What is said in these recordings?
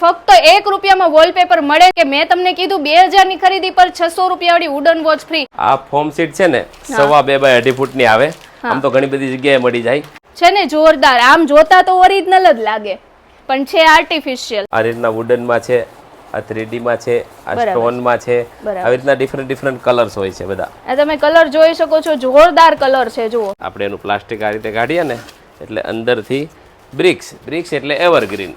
ફક્ત 1 રૂપિયામાં વોલપેપર મળે કે મેં તમને કીધું 2000 ની ખરીદી પર 600 રૂપિયા વાળી વુડન વોચ ફ્રી. આ ફોર્મ સીટ છે ને 2.5 બાય 2.5 ફૂટની આવે. આમ તો ઘણી બધી જગ્યાએ મળી જાય છે ને, જોરદાર. આમ જોતા તો ઓરિજિનલ જ લાગે પણ છે આર્ટિફિશિયલ. આ રીતના વુડન માં છે, આ 3D માં છે, આ સ્ટોન માં છે. આવી રીતના ડિફરન્ટ કલર્સ હોય છે બધા. આ તમે કલર જોઈ શકો છો, જોરદાર કલર છે. જુઓ, આપણે એનું પ્લાસ્ટિક આ રીતે કાઢીએ ને એટલે અંદરથી બ્રિક્સ એટલે એવરગ્રીન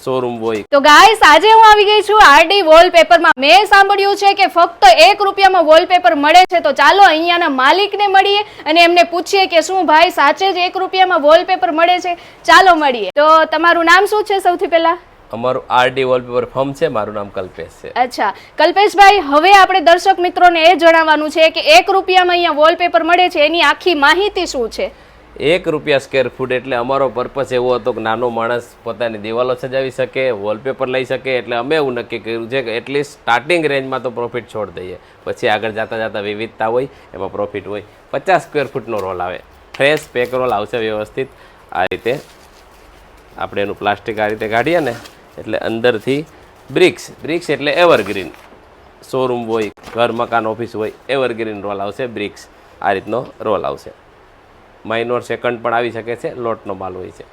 શોરૂમ હોય. તો ગાઈસ, આજે હું આવી ગઈ છું આરડી વોલપેપરમાં. મેં સાંભળ્યું છે કે ફક્ત 1 રૂપિયામાં વોલપેપર મળે છે, તો ચાલો અહીંયાના માલિકને મળીએ અને એમને પૂછીએ કે શું ભાઈ સાચે જ 1 રૂપિયામાં વોલપેપર મળે છે. ચાલો મળીએ. તો તમારું નામ શું છે સૌથી પહેલા? અમારું આરડી વોલપેપર ફર્મ છે. મારું નામ કલ્પેશ છે. અચ્છા કલ્પેશભાઈ, હવે આપણે દર્શક મિત્રોને એ જણાવવાનું છે કે 1 રૂપિયામાં અહીંયા વોલપેપર મળે છે, એની આખી માહિતી શું છે? 1 રૂપિયા સ્ક્વેર ફૂટ એટલે અમારો પર્પસ એવો હતો કે નાનો માણસ પોતાની દિવાલો સજાવી શકે, વોલપેપર લઈ શકે. એટલે અમે એવું નક્કી કર્યું છે કે એટલીસ્ટ સ્ટાર્ટિંગ રેન્જમાં તો પ્રોફિટ છોડ દઈએ, પછી આગળ જતા વિવિધતા હોય એમાં પ્રોફિટ હોય. 50 સ્ક્વેર ફૂટનો રોલ આવે, ફ્રેશ પેક રોલ આવશે વ્યવસ્થિત. આ રીતે આપણે એનું પ્લાસ્ટિક આ રીતે કાઢીએ ને એટલે અંદરથી બ્રિક્સ એટલે એવરગ્રીન શોરૂમ હોય, ઘર મકાન ઓફિસ હોય, એવરગ્રીન રોલ આવશે. બ્રિક્સ આ રીતનો રોલ આવશે. માઇનોર સેકન્ડ પણ આવી શકે છે, લોટનો માલ હોય છે.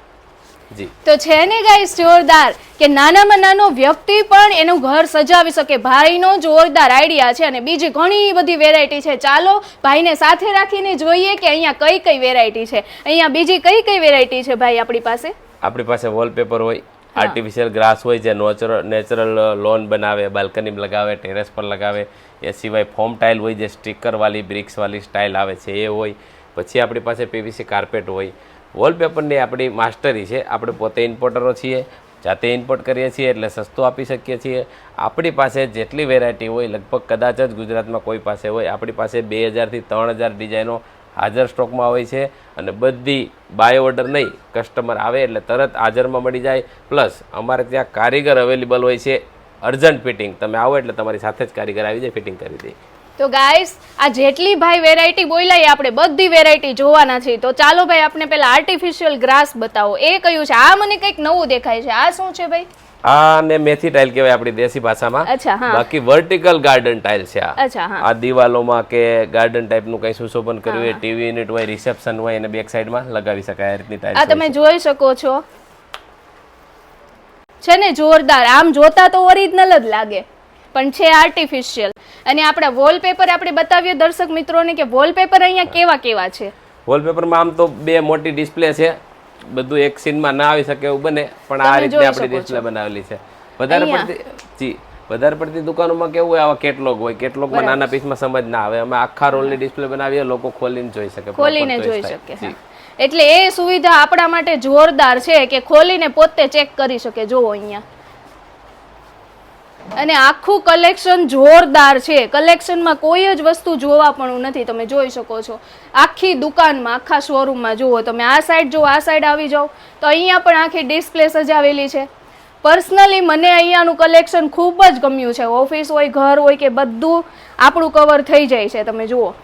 જી, તો છે ને ગાઈસ, જોરદાર કે નાનામાં નાનો વ્યક્તિ પણ એનું ઘર સજાવી શકે. ભાઈનો જોરદાર આઈડિયા છે અને બીજી ઘણી બધી વેરાયટી છે. ચાલો ભાઈને સાથે રાખીને જોઈએ કે અહીંયા કઈ વેરાયટી છે. અહીંયા બીજી કઈ વેરાયટી છે ભાઈ આપણી પાસે? આપણી પાસે વોલપેપર હોય, આર્ટિફિશિયલ ગ્રાસ હોય જે નેચરલ લોન બનાવે, બાલ્કનીમાં લગાવે, ટેરેસ પર લગાવે. એ સિવાય ફોર્મ ટાઇલ હોય જે સ્ટીકરવાળી બ્રિક્સવાળી સ્ટાઇલ આવે છે એ હોય. પછી આપણી પાસે પીવીસી કાર્પેટ હોય. વોલપેપરની આપણી માસ્ટરી છે. આપણે પોતે ઇમ્પોર્ટરો છીએ, જાતે ઇમ્પોર્ટ કરીએ છીએ એટલે સસ્તું આપી શકીએ છીએ. આપણી પાસે જેટલી વેરાયટી હોય લગભગ કદાચ જ ગુજરાતમાં કોઈ પાસે હોય. આપણી પાસે 2000 થી 3000 ડિઝાઇનો હાજર સ્ટોકમાં હોય છે અને બધી બાય ઓર્ડર નહીં, કસ્ટમર આવે એટલે તરત હાજરમાં મળી જાય. પ્લસ અમારે ત્યાં કારીગર અવેલેબલ હોય છે, અર્જન્ટ ફિટિંગ. તમે આવો એટલે તમારી સાથે જ કારીગર આવી જાય, ફિટિંગ કરી દે. તો ગાઈસ, આ જેટલી ભાઈ વેરાયટી બોલાય આપણે બધી વેરાયટી જોવાના છે. તો ચાલો ભાઈ, આપણે પેલા આર્ટિફિશિયલ ગ્રાસ બતાવો. એ કયું છે? આ મને કંઈક નવું દેખાય છે. આ શું છે ભાઈ? આ ને મેથી ટાઇલ કહેવાય આપણી દેશી ભાષામાં. અચ્છા, હા. બાકી વર્ટિકલ ગાર્ડન ટાઇલ છે આ. અચ્છા, હા. આ દિવાલોમાં કે ગાર્ડન ટાઈપનું કંઈ સુશોભન કર્યું હોય, ટીવી યુનિટ હોય, રિસેપ્શન હોય અને બેક સાઈડમાં લગાવી શકાય આ રીતની ટાઇલ. આ તમે જોઈ શકો છો, છે ને જોરદાર. આમ જોતા તો ઓરિજિનલ જ લાગે પણ છે આર્ટિફિશિયલ. અને આપણા વોલપેપર આપણે બતાવીએ દર્શક મિત્રોને કે વોલપેપર અહીંયા કેવા છે. વોલપેપરમાં આમ તો 2 મોટી ડિસ્પ્લે છે, બધું એક સીનમાં ના આવી શકે એવું બને, પણ આ રીતે આપણી ડિસ્પ્લે બનાવેલી છે. વધારે પડતી દુકાનોમાં કેવું હોય, આવા કેટલોગ હોય, કેટલોગમાં નાના પીસમાં સમજ ના આવે. અમે આખા રોલની ડિસ્પ્લે બનાવીએ, લોકો ખોલીને જોઈ શકે. એટલે એ સુવિધા આપણા માટે જોરદાર છે કે ખોલીને પોતે ચેક કરી શકે. જોવો અહીંયા, અને આખું કલેક્શન જોરદાર છે. કલેક્શનમાં કોઈ જ વસ્તુ જોવા પણ નથી. તમે જોઈ શકો છો આખી દુકાનમાં, આખા શોરૂમમાં. જુઓ તમે આ સાઈડ, જો આ સાઈડ આવી જાઓ તો અહીંયા પણ આખી ડિસ્પ્લે સજાવેલી છે. પર્સનલી મને અહીંયાનું કલેક્શન ખૂબ જ ગમ્યું છે. ઓફિસ હોય, ઘર હોય કે બધું આપણું કવર થઈ જાય છે. તમે જુઓ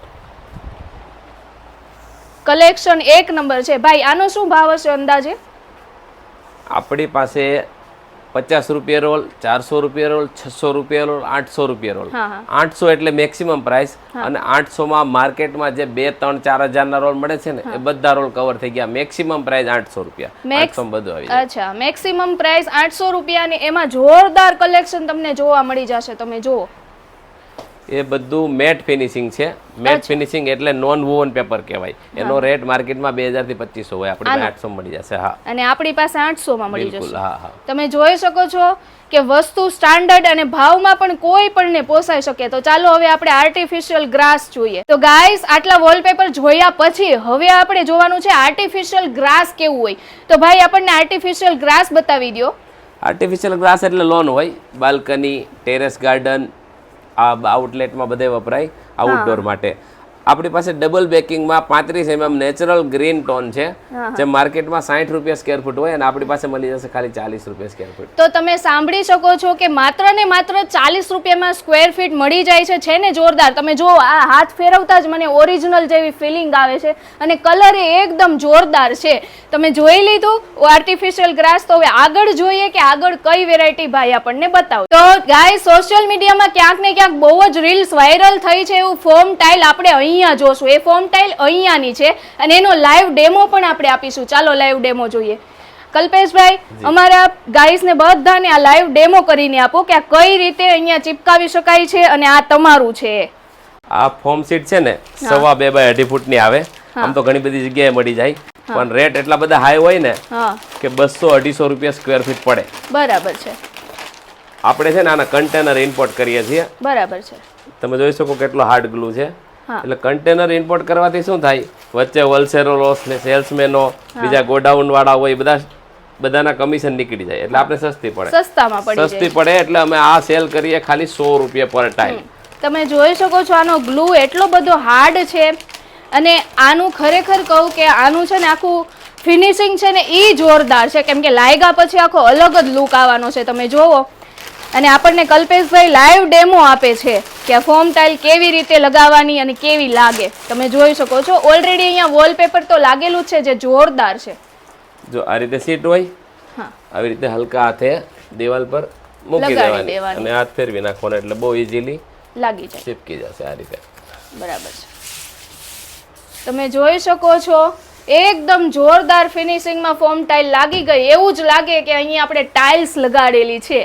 કલેક્શન એક નંબર છે. ભાઈ આનો શું ભાવ હશે અંદાજે? આપણી પાસે 50 રૂપિયા રોલ, 400 રૂપિયા રોલ, 600 રૂપિયા રોલ, 800 રૂપિયા રોલ. 800 એટલે મેક્સિમમ પ્રાઇસ. અને 800 માં માર્કેટમાં જે 2, 3, 4 હજારના રોલ મળે છે ને એ બધા રોલ કવર થઈ ગયા. મેક્સિમમ પ્રાઇસ 800 રૂપિયા. મેક્સિમમ બધું આવી જાય. અચ્છા, મેક્સિમમ પ્રાઇસ 800 રૂપિયા અને એમાં જોરદાર કલેક્શન તમને જોવા મળી જશે. તમે જુઓ એ બધું મેટ ફિનિશિંગ છે. મેટ ફિનિશિંગ એટલે નોન વોવન પેપર કહેવાય. એનો રેટ માર્કેટમાં 2000 થી 2500 હોય, આપણે 800 મળી જશે. હા, અને આપણી પાસે 800 માં મળી જશે. હા હા, તમે જોઈ શકો છો કે વસ્તુ સ્ટાન્ડર્ડ અને ભાવમાં પણ કોઈ પણને પોસાઈ શકે. તો ચાલો હવે આપણે આર્ટિફિશિયલ ગ્રાસ જોઈએ. તો ગાઈસ, આટલા વોલપેપર જોયા પછી હવે આપણે જોવાનું છે આર્ટિફિશિયલ ગ્રાસ કેવું હોય. તો ભાઈ આપણને આર્ટિફિશિયલ ગ્રાસ બતાવી દો. આર્ટિફિશિયલ ગ્રાસ એટલે લોન હોય, બાલ્કની, ટેરેસ ગાર્ડન, આ આઉટલેટમાં બધે વપરાય, આઉટડોર માટે. આપણી પાસે ડબલ બેકિંગમાં 35 mm નેચરલ ગ્રીન ટોન છે, જે માર્કેટમાં 60 રૂપિયા સ્ક્વેર ફૂટ હોય અને આપણી પાસે મળી જશે ખાલી 40 રૂપિયા સ્ક્વેર ફૂટ. તો તમે સાંભળી શકો છો કે માત્ર ને માત્ર 40 રૂપિયામાં સ્ક્વેર ફીટ મળી જાય છે ને જોરદાર. તમે જો આ હાથ ફેરવતા જ મને ઓરિજિનલ જેવી ફિલિંગ આવે છે અને કલર એ એકદમ જોરદાર છે. તમે જોઈ લીધું આર્ટિફિશિયલ ગ્રાસ. તો હવે આગળ જોઈએ કે આગળ કઈ વેરાયટી ભાઈ આપણને બતાવો. તો ગાય સોશિયલ મીડિયામાં ક્યાંક ને ક્યાંક બહુ જ રીલ્સ વાયરલ થઈ છે એવું ફોર્મ ટાઇલ આપણે અહીંયા જોશું. એ ફોર્મ ટાઇલ અહીંયાની છે અને એનો લાઈવ ડેમો પણ આપણે આપીશું. ચાલો લાઈવ ડેમો જોઈએ. કલ્પેશભાઈ, અમારા ગાઈસને બધાને આ લાઈવ ડેમો કરીને આપો કે આ કઈ રીતે અહીંયા ચિપકાવી શકાય છે અને આ તમારું છે. આ ફોર્મ શીટ છે ને 2.5 બાય 2.5 ફૂટની આવે. આમ તો ઘણી બધી જગ્યાએ મળી જાય, પણ રેટ એટલા બધા હાઈ હોય ને કે 200-250 રૂપિયા સ્ક્વેર ફીટ પડે. બરાબર છે. આપણે છે ને આના કન્ટેનર ઇમ્પોર્ટ કરીએ છીએ. બરાબર છે. તમે જોઈ શકો કેટલો હાર્ડ ગ્લુ છે. એટલે કન્ટેનર ઇમ્પોર્ટ કરવાથી શું થાય, વચ્ચે હોલસેલરો ને સેલ્સમેનો બીજા ગોડાઉન વાળા હોય બધાના કમિશન નીકળી જાય, એટલે આપણે સસ્તી પડે. સસ્તી પડે એટલે અમે આ સેલ કરીએ ખાલી 100 રૂપિયા પર ટાઇલ. તમે જોઈ શકો છો આનો ગ્લુ એટલો બધો હાર્ડ છે અને આનું ખરેખર કહું કે આનું છે ને આખું ફિનિશિંગ છે ને એ જોરદાર છે, કેમ કે લાગ્યા પછી આખો અલગ જ લુક આવવાનો છે. તમે જોવો અને આપણને કલ્પેશભાઈ લાઈવ ડેમો આપે છે કે આ ફોર્મ ટાઇલ કેવી રીતે લગાવવાની અને કેવી લાગે. તમે જોઈ શકો છો ઓલરેડી અહીંયા વોલપેપર તો લાગેલું છે જે જોરદાર છે. જો આ રીતે સીટ હોય, આવી રીતે હલકા હાથે દિવાલ પર મૂકી દેવાની અને હાથ ફેરવી નાખવાનો એટલે બહુ ઈઝીલી લાગી જાય, ચિપકી જશે આ રીતે. બરાબર છે. તમે જોઈ શકો છો એકદમ જોરદાર ફિનિશિંગમાં ફોર્મ ટાઇલ લાગી ગઈ. એવું જ લાગે કે અહીંયા આપણે ટાઇલ્સ લગાડેલી છે.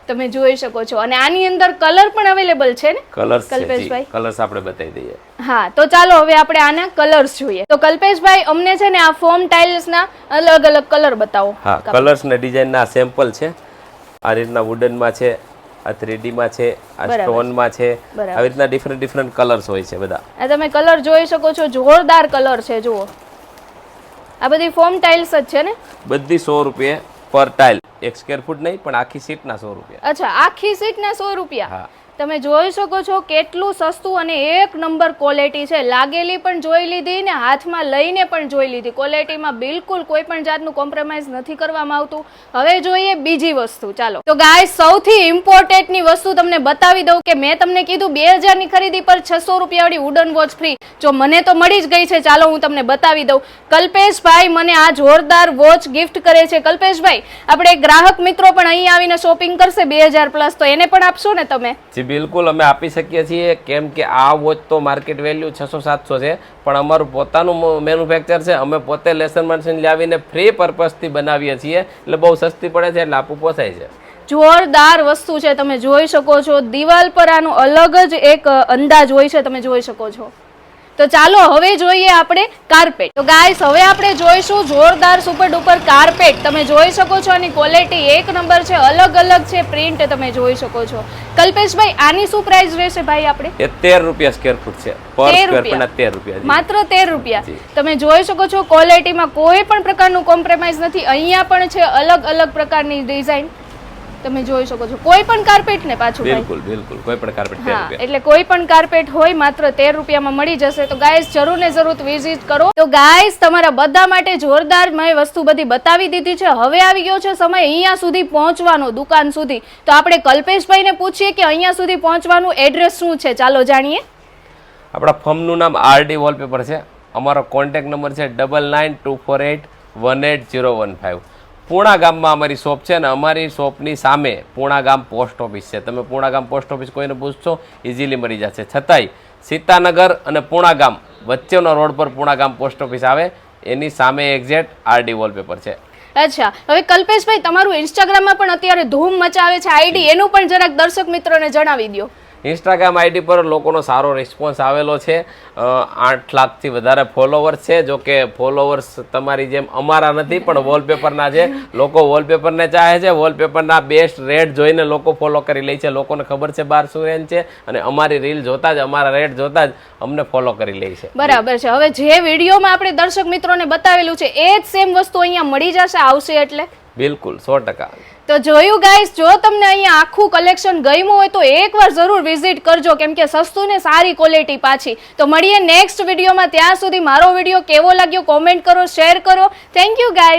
તમે જોઈ શકો છો અને આની અંદર કલર પણ અવેલેબલ છે ને કલ્પેશભાઈ? કલર્સ આપણે બતાવી દઈએ. હા, તો ચાલો હવે આપણે આના કલર્સ જોઈએ. તો કલ્પેશભાઈ, અમને છે ને આ ફોર્મ ટાઇલ્સ ના અલગ અલગ કલર બતાવો. હા, કલર્સ ને ડિઝાઇન ના સેમ્પલ છે. આ રીતના વુડન માં છે, આ 3D માં છે, આ સ્ટોન માં છે. આવી રીતના ડિફરન્ટ કલર્સ હોય છે બધા. આ તમે કલર જોઈ શકો છો, જોરદાર કલર છે. જુઓ, આ બધી ફોર્મ ટાઇલ્સ જ છે ને? બધી 100 રૂપિયા પર ટાઇલ. 1 સ્ક્વેર ફૂટ નહીં, પણ આખી સીટ ના 100 રૂપિયા. અચ્છા, આખી સીટ ના 100 રૂપિયા. તમે જોઈ શકો છો કેટલું સસ્તું અને એક નંબર ક્વોલિટી છે. લાગેલી પણ જોઈ લીધી ને હાથમાં લઈને પણ જોઈ લીધી. ક્વોલિટીમાં બિલકુલ કોઈ પણ જાતનું કોમ્પ્રોમાઇઝ નથી કરવામાં આવતું. હવે જોઈએ બીજી વસ્તુ. ચાલો, તો ગાઈસ સૌથી ઇમ્પોર્ટન્ટની વસ્તુ તમને બતાવી દઉં કે મેં તમને કીધું 2000 ની ખરીદી પર 600 રૂપિયા વાળી વુડન વોચ ફ્રી. જો મને તો મળી જ ગઈ છે. ચાલો હું તમને બતાવી દઉં. કલ્પેશભાઈ મને આ જોરદાર વોચ ગિફ્ટ કરે છે. કલ્પેશભાઈ, આપણે ગ્રાહક મિત્રો પણ અહીં આવીને શોપિંગ કરશે 2000 પ્લસ, તો એને પણ આપશો ને તમે? બિલકુલ અમે આપી શકીએ છીએ, કેમ કે આ વોચ તો માર્કેટ વેલ્યુ 600-700 છે, પણ અમારું પોતાનું મેન્યુફેક્ચર છે. અમે પોતે લેસન મશીન લાવીને ફ્રી પર્પઝથી બનાવીએ છીએ, એટલે બહુ સસ્તી પડે છે, એટલે આપવું પોસાય છે. જોરદાર વસ્તુ છે. તમે જોઈ શકો છો દિવાલ પર આનો અલગ જ એક અંદાજ હોય છે. તમે જોઈ શકો છો. તો ચાલો હવે જોઈએ આપણે કાર્પેટ. તો ગાઈસ, હવે આપણે જોઈશું જોરદાર સુપર ડુપર કાર્પેટ. તમે જોઈ શકો છો આની ક્વોલિટી એક નંબર છે, અલગ અલગ છે પ્રિન્ટ. તમે જોઈ શકો છો. કલ્પેશભાઈ, આની શું પ્રાઇસ રહેશે ભાઈ આપણે? 13 રૂપિયા સ્ક્વેર ફૂટ છે. પર સ્ક્વેર ફૂટ 13 રૂપિયા. માત્ર 13 રૂપિયા. તમે જોઈ શકો છો ક્વોલિટીમાં કોઈ પણ પ્રકારનું કોમ્પ્રોમાઇઝ નથી. અહીંયા પણ છે અલગ અલગ પ્રકારની ડિઝાઇન. તમે જોઈ શકો છો કોઈ પણ કાર્પેટ ને પાછું બિલકુલ કોઈ પણ કાર્પેટ 13 રૂપિયા. એટલે કોઈ પણ કાર્પેટ હોય માત્ર 13 રૂપિયામાં મળી જશે. તો ગાઈસ જરૂર ને જરૂર વિઝિટ કરો. તો ગાઈસ તમારા બધા માટે જોરદાર મેં વસ્તુ બધી બતાવી દીધી છે. હવે આવી ગયો છે સમય અહીંયા સુધી પહોંચવાનો, દુકાન સુધી. તો આપણે કલ્પેશભાઈને પૂછીએ કે અહીંયા સુધી પહોંચવાનું એડ્રેસ શું છે. ચાલો જાણીએ. આપણા ફર્મનું નામ RD વોલપેપર છે. અમારો કોન્ટેક્ટ નંબર છે 9924818015. પૂણા ગામમાં અમારી શોપ છે ને અમારી શોપની સામે પૂણા ગામ પોસ્ટ ઓફિસ છે. તમે પૂણા ગામ પોસ્ટ ઓફિસ કોઈને પૂછશો ઇઝીલી મળી જશે. છતાંય સીતાનગર અને પૂણા ગામ વચ્ચેનો રોડ પર પૂણા ગામ પોસ્ટ ઓફિસ આવે, એની સામે એક્ઝેક્ટ RD વોલપેપર છે. અચ્છા, હવે કલ્પેશભાઈ તમારું ઇન્સ્ટાગ્રામમાં પણ અત્યારે ધૂમ મચાવે છે આઈડી, એનું પણ જરાક દર્શક મિત્રોને જણાવી દો. ઇન્સ્ટાગ્રામ આઈડી પર લોકોનો સારો રિસ્પોન્સ આવેલો છે. 8 લાખથી વધારે ફોલોવર્સ છે. જો કે ફોલોવર્સ તમારી જેમ અમારા નથી, પણ વોલપેપરના છે. લોકો વોલપેપરને ચાહે છે. વોલપેપરના બેસ્ટ રેટ જોઈને લોકો ફોલો કરી લે છે. લોકોને ખબર છે બાર શું રેન્જ છે, અને અમારી રીલ જોતા જ, અમારા રેટ જોતા જ અમને ફોલો કરી લે છે. બરાબર છે. હવે જે વિડીયોમાં આપણે દર્શક મિત્રોને બતાવેલું છે એ જ સેમ વસ્તુ અહીંયા મળી જશે આવશે એટલે? બિલકુલ 100%. તો જોયું ગાઈસ, જો તમને અહીંયા આખું કલેક્શન ગમ્યું હોય તો એકવાર જરૂર વિઝિટ કરજો, કેમ કે સસ્તું ને સારી ક્વોલિટી પાછી. તો મળીએ નેક્સ્ટ વિડીયોમાં. ત્યાં સુધી મારો વિડીયો કેવો લાગ્યો કોમેન્ટ કરો, શેર કરો. Thank you guys.